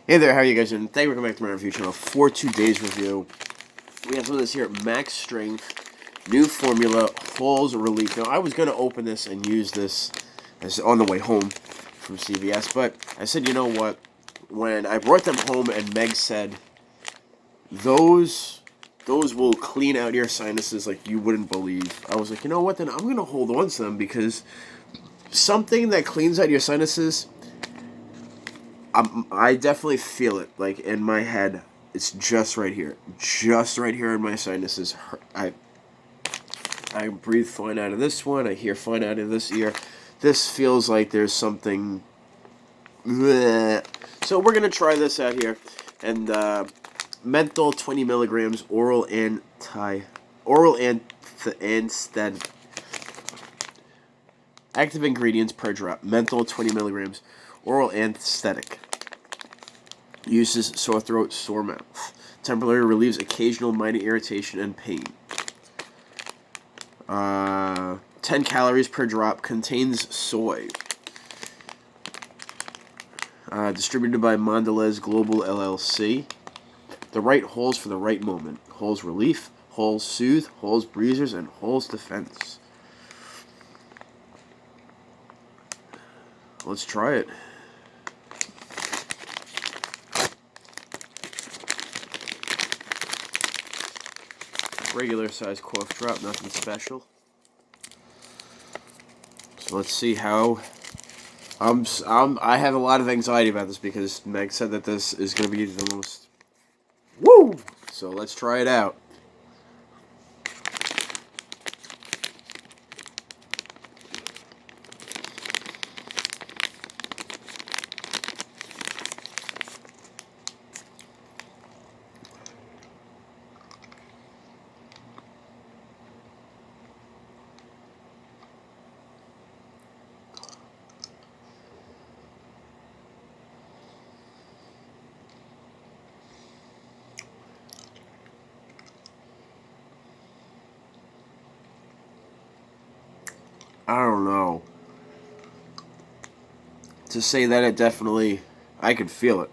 Hey there, how are you guys doing? Thank you for coming back to my review channel for today's review. We have some of this here, Max Strength, new formula, Halls Relief. Now, I was going to open this and use this as on the way home from CVS, but I said, you know what? When I brought them home and Meg said, those will clean out your sinuses like you wouldn't believe. I was like, you know what? Then I'm going to hold on to them because something that cleans out your sinuses, I definitely feel it, like, in my head. It's just right here in my sinuses. I breathe fine out of this one. I hear fine out of this ear. This feels like there's something. Bleh. So we're gonna try this out here, and menthol 20 milligrams, oral anesthetic. Active ingredients per drop. Menthol 20 milligrams. Oral anesthetic. Uses sore throat, sore mouth. Temporarily relieves occasional minor irritation and pain. 10 calories per drop. Contains soy. Distributed by Mondelez Global LLC. The right holes for the right moment. Holes relief, holes soothe, holes breezers, and holes defense. Let's try it. Regular size cough drop, nothing special. So let's see how. I have a lot of anxiety about this because Meg said that this is going to be the most. Woo! So let's try it out. I don't know. To say that it definitely, I could feel it.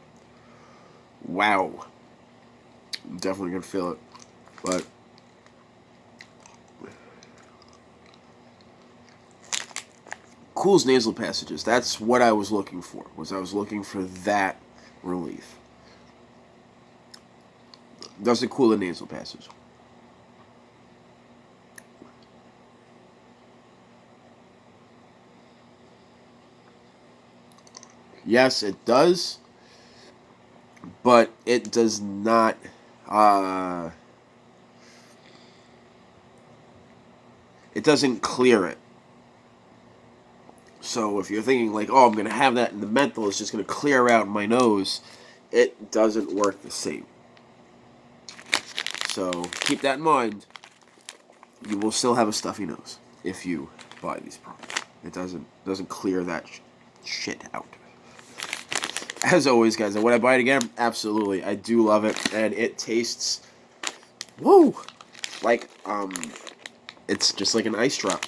Wow. I'm definitely gonna feel it. But cools nasal passages. That's what I was looking for. I was looking for that relief. Doesn't cool the nasal passage. Yes, it does, but it does not. It doesn't clear it. So if you're thinking like, oh, I'm gonna have that in the menthol, it's just gonna clear out my nose, it doesn't work the same. So keep that in mind. You will still have a stuffy nose if you buy these products. It doesn't clear that shit out. As always, guys, would I buy it again? Absolutely. I do love it, and it tastes, whoa, like, it's just like an ice drop.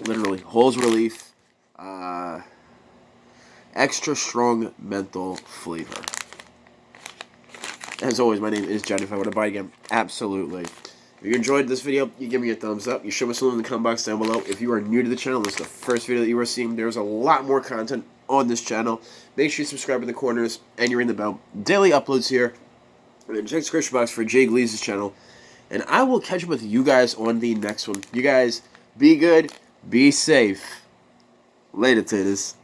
Literally. Holes relief, extra strong menthol flavor. As always, my name is Johnny. If I want to buy it again, absolutely. If you enjoyed this video, you give me a thumbs up. You show me something in the comment box down below. If you are new to the channel, this is the first video that you are seeing. There's a lot more content on this channel. Make sure you subscribe in the corners and you ring the bell. Daily uploads here. And then check the description box for Jay Glee's channel. And I will catch up with you guys on the next one. You guys, be good, be safe. Later, taters.